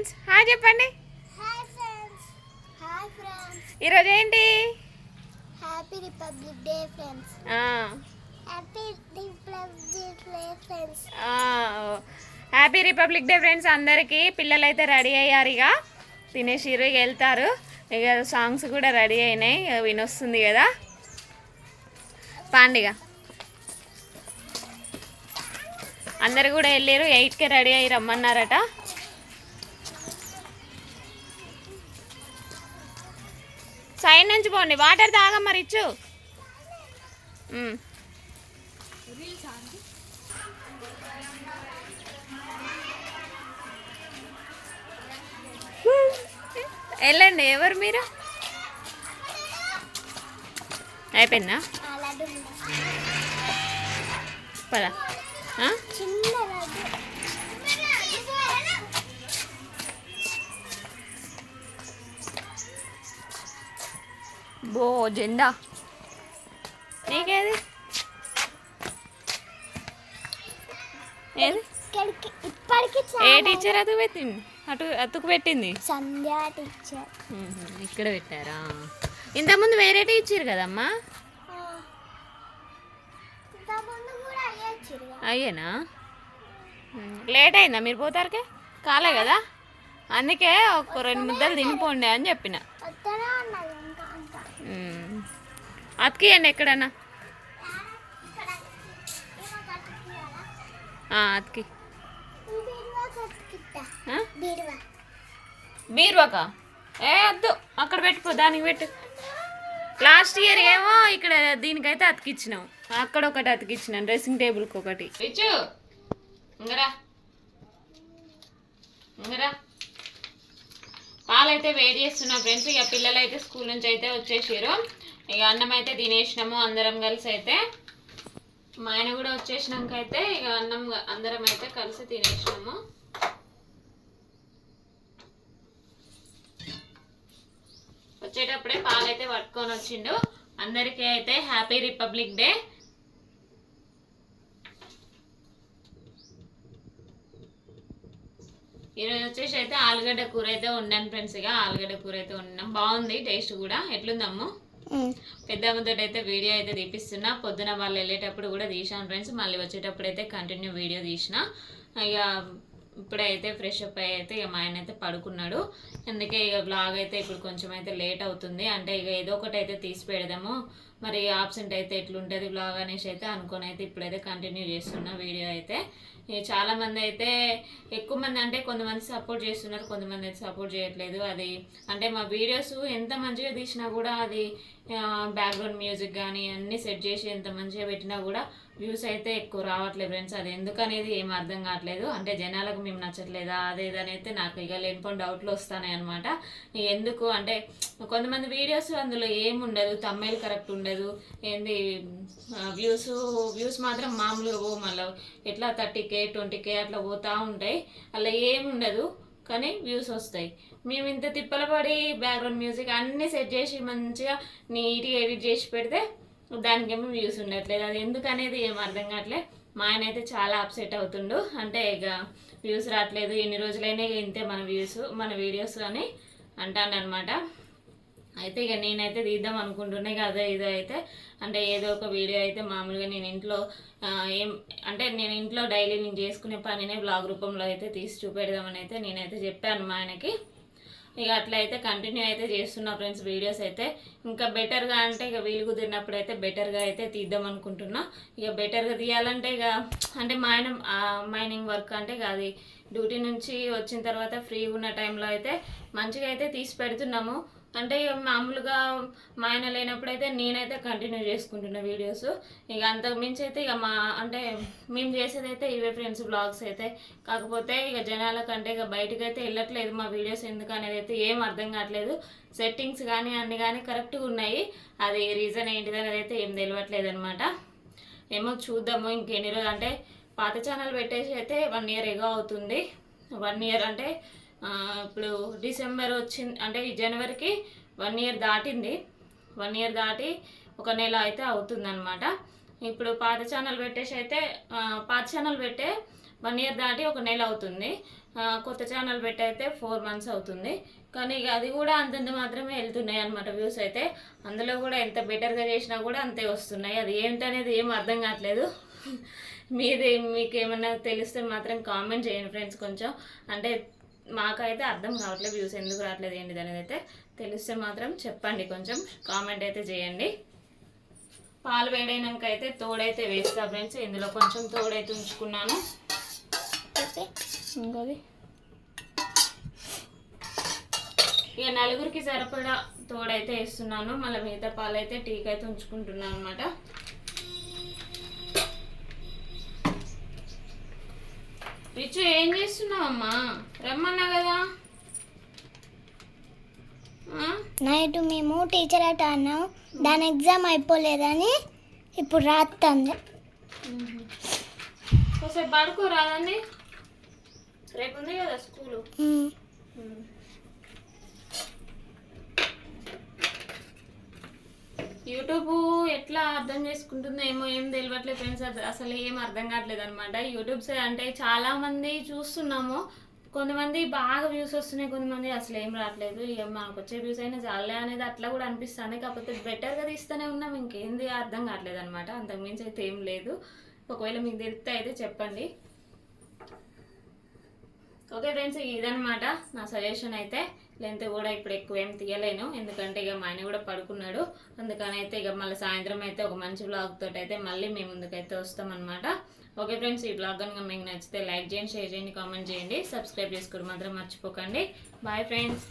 Friends hi చెప్పండి. Hi friends. Hi friends. ఈరోజు ఏంటి? Happy republic day friends. Happy republic day friends. Happy republic day friends. అందరికీ పిల్లలు అయితే రెడీ అయ్యారు, ఇక తినేసిరు, ఇక వెళ్తారు. ఇక సాంగ్స్ కూడా రెడీ అయినాయి, వినొస్తుంది కదా పండుగ. అందరు కూడా వెళ్ళారు, 8కే రెడీ అయ్యి రమ్మన్నారట. సైడ్ నుంచి పోండి, వాటర్ తాగా మరి ఇచ్చు. వెళ్ళండి. ఎవరు మీరు? అయిపోయిందా? పదా బో జెండా నీకేది? ఏది? ఏ టీచర్ అతుకు పెట్టింది? అతుకు పెట్టింది సంధ్యా టీచర్. ఇక్కడ పెట్టారా? ఇంతకుముందు వేరే టీచర్ కదమ్మా. అయ్యేనా? లేట్ అయిందా మీరు పోతారుకే? కాలే కదా, అందుకే ఒక 2 ముద్దలు తినిపోండి అని చెప్పిన. అతికియండి ఎక్కడన్నా, అతికి. బీరువాక వద్దు, అక్కడ పెట్టుకో, దానికి పెట్టు. లాస్ట్ ఇయర్ ఏమో ఇక్కడ దీనికైతే అతికిచ్చినాం, అక్కడ ఒకటి అతికిచ్చినాం, డ్రెస్సింగ్ టేబుల్కి ఒకటి. ఇచ్చు ఇంగరా ఇంగరా. పాలైతే వేడి చేస్తున్నా ఫ్రెండ్స్. ఇక పిల్లలు అయితే స్కూల్ నుంచి అయితే వచ్చేసారు. ఇక అన్నం అయితే తినేసినాము అందరం కలిసి. అయితే మా ఆయన కూడా వచ్చేసినాక అయితే ఇక అన్నం అందరం అయితే కలిసి తినేసినాము. వచ్చేటప్పుడే పాలైతే పట్టుకొని వచ్చిండు. అందరికీ అయితే హ్యాపీ రిపబ్లిక్ డే. ఈరోజు వచ్చేసి అయితే ఆలుగడ్డ కూర అయితే వండాను ఫ్రెండ్స్. ఇక ఆలుగడ్డ కూర అయితే వండినాం, బాగుంది టేస్ట్ కూడా. ఎట్లుందమ్ము? పెద్దమ్మతో అయితే వీడియో అయితే తీపిస్తున్నా. పొద్దున వాళ్ళు వెళ్ళేటప్పుడు కూడా తీసాను ఫ్రెండ్స్, మళ్ళీ వచ్చేటప్పుడు అయితే కంటిన్యూ వీడియో తీసిన. ఇక ఇప్పుడైతే ఫ్రెష్ అప్ అయితే ఇక మా ఆయన అయితే పడుకున్నాడు. అందుకే ఇక బ్లాగ్ అయితే ఇప్పుడు కొంచెం అయితే లేట్ అవుతుంది. అంటే ఇక ఏదో ఒకటి అయితే తీసి పెడదాము, మరి ఆబ్సెంట్ అయితే ఎట్లుంటుంది బ్లాగ్ అనేసి అయితే అనుకొని అయితే ఇప్పుడైతే కంటిన్యూ చేస్తున్నా వీడియో అయితే. చాలామంది అయితే ఎక్కువ మంది అంటే కొంతమంది సపోర్ట్ చేస్తున్నారు, కొంతమంది అయితే సపోర్ట్ చేయట్లేదు. అది అంటే మా వీడియోస్ ఎంత మంచిగా తీసినా కూడా అది బ్యాక్గ్రౌండ్ మ్యూజిక్ కానీ అన్నీ సెట్ చేసి ఎంత మంచిగా పెట్టినా కూడా వ్యూస్ అయితే ఎక్కువ రావట్లేదు ఫ్రెండ్స్. అది ఎందుకనేది ఏం అర్థం కావట్లేదు. అంటే జనాలకు మేము నచ్చట్లేదా అదేదని అయితే నాకు ఇక లేనిపోయిన డౌట్లు వస్తున్నాయి అనమాట. ఎందుకు అంటే కొంతమంది వీడియోస్ అందులో ఏముండదు, తమ్మైల్ కరెక్ట్ ఉండదు, ఏంది వ్యూస్ మాత్రం మామూలుగా పో, మళ్ళీ ఎట్లా 30K 20K అట్లా పోతూ ఉంటాయి. అలా ఏముండదు కానీ వ్యూస్ వస్తాయి. మేము ఇంత తిప్పల పడి బ్యాక్గ్రౌండ్ మ్యూజిక్ అన్నీ సెట్ చేసి మంచిగా నీట్గా ఎడిట్ చేసి పెడితే దానికేమో వ్యూస్ ఉండట్లేదు. అది ఎందుకనేది ఏం అర్థం కావట్లేదు. మా ఆయన అయితే చాలా అప్సెట్ అవుతుండు. అంటే ఇక వ్యూస్ రావట్లేదు, ఎన్ని రోజులైనా ఇంతే మన వీడియోస్ అని అంటాను అనమాట. అయితే ఇక నేనైతే తీద్దాం అనుకుంటున్నా కదా. ఇదో అయితే అంటే ఏదో ఒక వీడియో అయితే మామూలుగా నేను ఇంట్లో నేను ఇంట్లో డైలీ నేను చేసుకునే పనినే బ్లాగ్ రూపంలో అయితే తీసి చూపెడదామని అయితే నేనైతే చెప్పాను మా ఆయనకి. ఇక అట్లా అయితే కంటిన్యూ అయితే చేస్తున్నా ఫ్రెండ్స్ వీడియోస్ అయితే. ఇంకా బెటర్గా అంటే ఇక వీలు కుదిరినప్పుడు అయితే బెటర్గా అయితే తీద్దాం అనుకుంటున్నా. ఇక బెటర్గా తీయాలంటే ఇక అంటే మైనింగ్ వర్క్ అంటే ఇక అది డ్యూటీ నుంచి వచ్చిన తర్వాత ఫ్రీగా ఉన్న టైంలో అయితే మంచిగా అయితే తీసి పెడుతున్నాము. అంటే మామూలుగా మా ఆయన లేనప్పుడైతే నేనైతే కంటిన్యూ చేసుకుంటున్నా వీడియోస్. ఇక అంతకు మించి అయితే ఇక అంటే మేము చేసేది అయితే ఇవే ఫ్రెండ్స్ బ్లాగ్స్ అయితే. కాకపోతే ఇక జనాలకంటే ఇక బయటకు అయితే వెళ్ళట్లేదు మా వీడియోస్, ఎందుకు అనేది అయితే ఏం అర్థం కావట్లేదు. సెట్టింగ్స్ కానీ అన్నీ కానీ కరెక్ట్గా ఉన్నాయి, అది రీజన్ ఏంటిది అనేది అయితే ఏం తెలియట్లేదు అనమాట. ఏమో చూద్దాము ఇంకెన్ని రోజులు. అంటే పాత ఛానల్ పెట్టేసి అయితే 1 year ఎగో అవుతుంది. 1 year అంటే ఇప్పుడు డిసెంబర్ వచ్చింది అంటే ఈ జనవరికి 1 year దాటింది. 1 year దాటి 1 నెల అయితే అవుతుందన్నమాట. ఇప్పుడు పాత ఛానల్ పెట్టేసి అయితే పాత ఛానల్ పెట్టే 1 year దాటి 1 నెల అవుతుంది. కొత్త ఛానల్ పెట్టి అయితే 4 months అవుతుంది. కానీ ఇక అది కూడా అంతంత మాత్రమే వెళ్తున్నాయి అనమాట వ్యూస్ అయితే. అందులో కూడా ఎంత బెటర్గా చేసినా కూడా అంతే వస్తున్నాయి. అది ఏంటనేది ఏం అర్థం కావట్లేదు. మీకు ఏమన్నా తెలిస్తే మాత్రం కామెంట్ చేయండి ఫ్రెండ్స్. కొంచెం అంటే మాకైతే అర్థం కావట్లేదు వ్యూస్ ఎందుకు రావట్లేదు ఏంటిది అనేది అయితే తెలిస్తే మాత్రం చెప్పండి, కొంచెం కామెంట్ అయితే చేయండి. పాలు వేడైనాక అయితే తోడైతే వేస్తా ఫ్రెండ్స్. ఇందులో కొంచెం తోడైతే ఉంచుకున్నాను. ఇంకోది ఇక నలుగురికి సరిపడా తోడైతే వేస్తున్నాను. మళ్ళీ మిగతా పాలు అయితే టీకి అయితే ఉంచుకుంటున్నాను అనమాట. రిచు ఏం చేస్తున్నావమ్మా? రమ్మన్నా కదా. నైట్ మేము టీచర్ అట అన్నాం, దాని ఎగ్జామ్ అయిపోలేదని ఇప్పుడు రాస్తుంది. ఒకసారి పడుకోరాదండి, రేపు ఉంది కదా స్కూలు. యూట్యూబ్ ఎట్లా అర్థం చేసుకుంటుందో ఏమో ఏం తెలియట్లేదు ఫ్రెండ్స్. అసలు ఏం అర్థం కావట్లేదు అనమాట. యూట్యూబ్స్ అంటే చాలా మంది చూస్తున్నాము, కొంతమంది బాగా వ్యూస్ వస్తున్నాయి, కొంతమంది అసలు ఏం రావట్లేదు. ఇక మాకు వచ్చే వ్యూస్ అయినా చాలే అనేది అట్లా కూడా అనిపిస్తుంది. కాకపోతే బెటర్గా తీస్తూనే ఉన్నాం, ఇంకేంది అర్థం కావట్లేదు అనమాట. అంతకుమించి అయితే ఏం లేదు. ఒకవేళ మీకు తెలిస్తే అయితే చెప్పండి. ఓకే ఫ్రెండ్స్, ఇదనమాట నా సజెషన్ అయితే. లెంత్ కూడా ఇప్పుడు ఎక్కువ ఏం తీయలేను, ఎందుకంటే ఇక మా ఆయన కూడా పడుకున్నాడు. అందుకని అయితే ఇక మళ్ళీ సాయంత్రం అయితే ఒక మంచి బ్లాగ్ తోటి అయితే మళ్ళీ మేము ముందుకైతే వస్తామన్నమాట. ఓకే ఫ్రెండ్స్, ఈ బ్లాగ్ కనుక మీకు నచ్చితే లైక్ చేయండి, షేర్ చేయండి, కామెంట్ చేయండి, సబ్స్క్రైబ్ చేసుకోవడం మాత్రం మర్చిపోకండి. Bye friends.